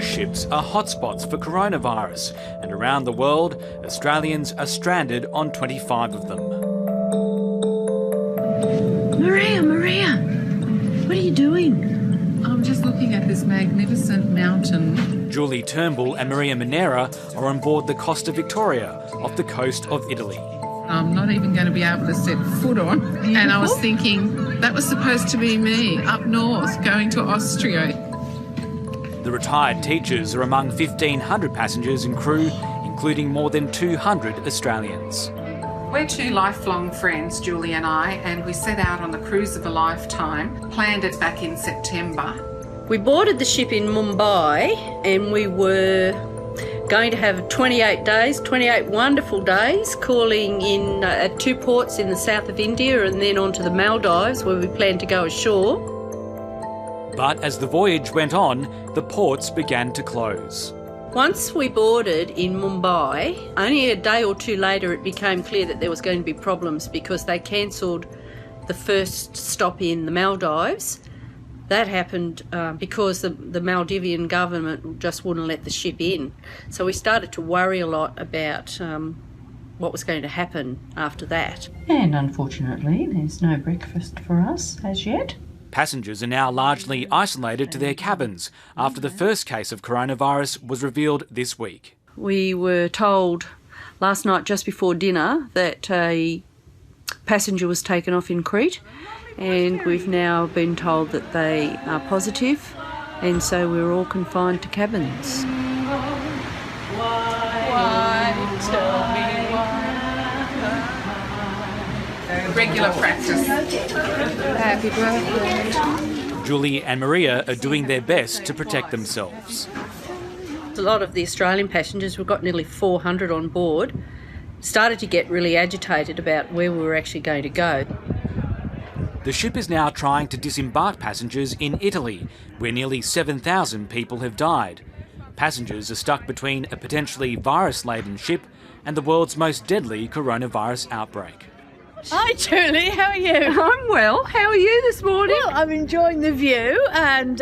cruise ships are hotspots for coronavirus, and around the world, Australians are stranded on 25 of them. Maria, what are you doing? I'm just looking at this magnificent mountain. Julie Turnbull and Maria Minera are on board the Costa Victoria off the coast of Italy. I'm not even going to be able to set foot on. Beautiful. And I was thinking, that was supposed to be me up north going to Austria. The retired teachers are among 1,500 passengers and crew, including more than 200 Australians. We're two lifelong friends, Julie and I, and we set out on the cruise of a lifetime, planned it back in September. We boarded the ship in Mumbai and we were going to have 28 wonderful days, calling in at 2 ports in the south of India and then on to the Maldives where we planned to go ashore. But as the voyage went on, the ports began to close. Once we boarded in Mumbai, only a day or two later it became clear that there was going to be problems because they cancelled the first stop in the Maldives. That happened because the Maldivian government just wouldn't let the ship in. So we started to worry a lot about what was going to happen after that. And unfortunately, there's no breakfast for us as yet. Passengers are now largely isolated to their cabins after the first case of coronavirus was revealed this week. We were told last night just before dinner that a passenger was taken off in Crete, and we've now been told that they are positive, and so we're all confined to cabins. Why? Tell me why. Regular practice. Happy birthday. Julie and Maria are doing their best to protect themselves. A lot of the Australian passengers, we've got nearly 400 on board, started to get really agitated about where we were actually going to go. The ship is now trying to disembark passengers in Italy, where nearly 7,000 people have died. Passengers are stuck between a potentially virus-laden ship and the world's most deadly coronavirus outbreak. Hi Julie, how are you? I'm well. How are you this morning? Well, I'm enjoying the view and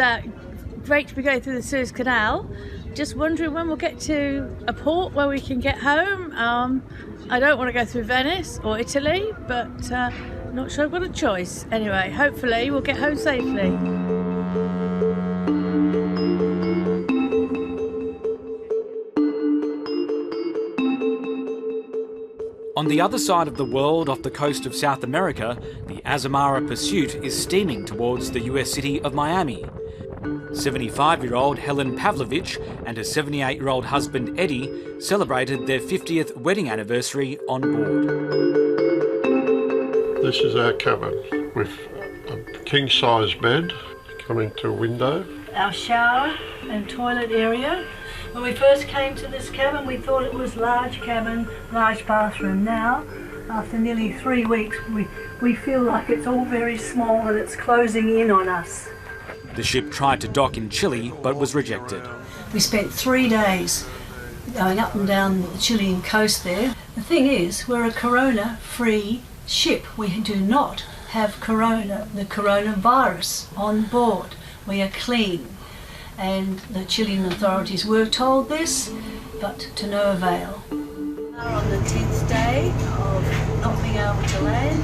great to be going through the Suez Canal. Just wondering when we'll get to a port where we can get home. I don't want to go through Venice or Italy, but not sure I've got a choice. Anyway, hopefully we'll get home safely. On the other side of the world, off the coast of South America, the Azamara Pursuit is steaming towards the US city of Miami. 75-year-old Helen Pavlovich and her 78-year-old husband Eddie celebrated their 50th wedding anniversary on board. This is our cabin with a king-size bed coming to a window. Our shower and toilet area. When we first came to this cabin, we thought it was large cabin, large bathroom. Now, after nearly 3 weeks, we feel like it's all very small and it's closing in on us. The ship tried to dock in Chile, but was rejected. We spent 3 days going up and down the Chilean coast there. The thing is, we're a corona-free ship. We do not have the coronavirus on board. We are clean. And the Chilean authorities were told this, but to no avail. We're on the 10th day of not being able to land.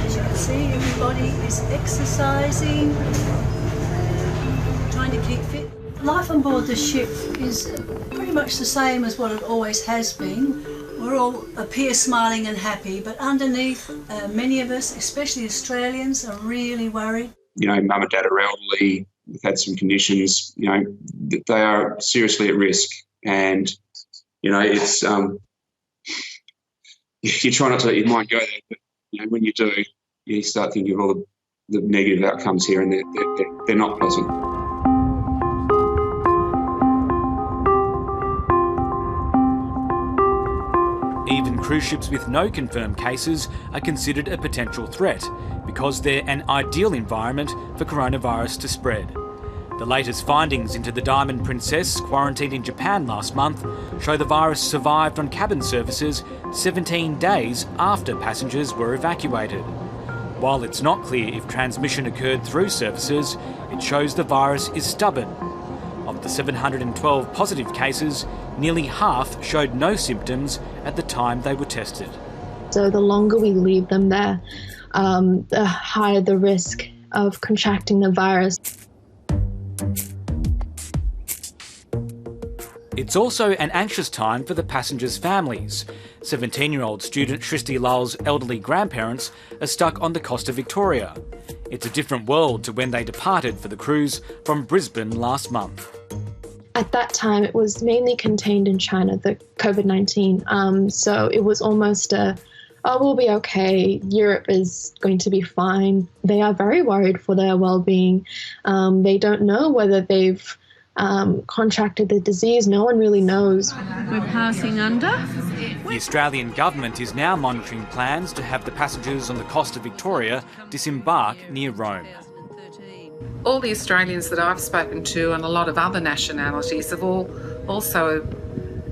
As you can see, everybody is exercising, trying to keep fit. Life on board the ship is pretty much the same as what it always has been. We all appear smiling and happy, but underneath, many of us, especially Australians, are really worried. You know, mum and dad are elderly. We've had some conditions, you know, they are seriously at risk. And, you know, it's, you try not to let your mind go there, but, you know, when you do, you start thinking of all the negative outcomes here, and they're not pleasant. Even cruise ships with no confirmed cases are considered a potential threat because they're an ideal environment for coronavirus to spread. The latest findings into the Diamond Princess, quarantined in Japan last month, show the virus survived on cabin surfaces 17 days after passengers were evacuated. While it's not clear if transmission occurred through surfaces, it shows the virus is stubborn. Of Of the 712 positive cases, nearly half showed no symptoms at the time they were tested. So the longer we leave them there, the higher the risk of contracting the virus. It's also an anxious time for the passengers' families. 17-year-old student Shristi Lal's elderly grandparents are stuck on the coast of Victoria. It's a different world to when they departed for the cruise from Brisbane last month. At that time, it was mainly contained in China, the COVID-19. So it was almost we'll be okay. Europe is going to be fine. They are very worried for their well-being. They don't know whether they've contracted the disease. No one really knows. We're passing under. The Australian government is now monitoring plans to have the passengers on the coast of Victoria disembark near Rome. All the Australians that I've spoken to and a lot of other nationalities have all also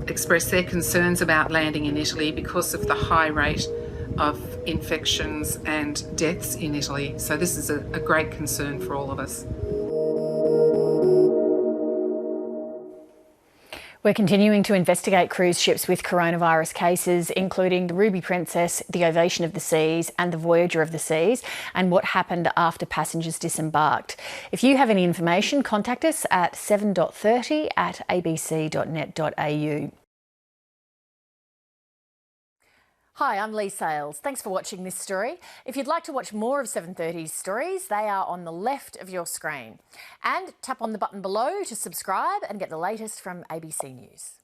expressed their concerns about landing in Italy because of the high rate of infections and deaths in Italy. So this is a great concern for all of us. We're continuing to investigate cruise ships with coronavirus cases, including the Ruby Princess, the Ovation of the Seas and the Voyager of the Seas, and what happened after passengers disembarked. If you have any information, contact us at 7.30@abc.net.au. Hi, I'm Lee Sales. Thanks for watching this story. If you'd like to watch more of 7:30's stories, they are on the left of your screen. And tap on the button below to subscribe and get the latest from ABC News.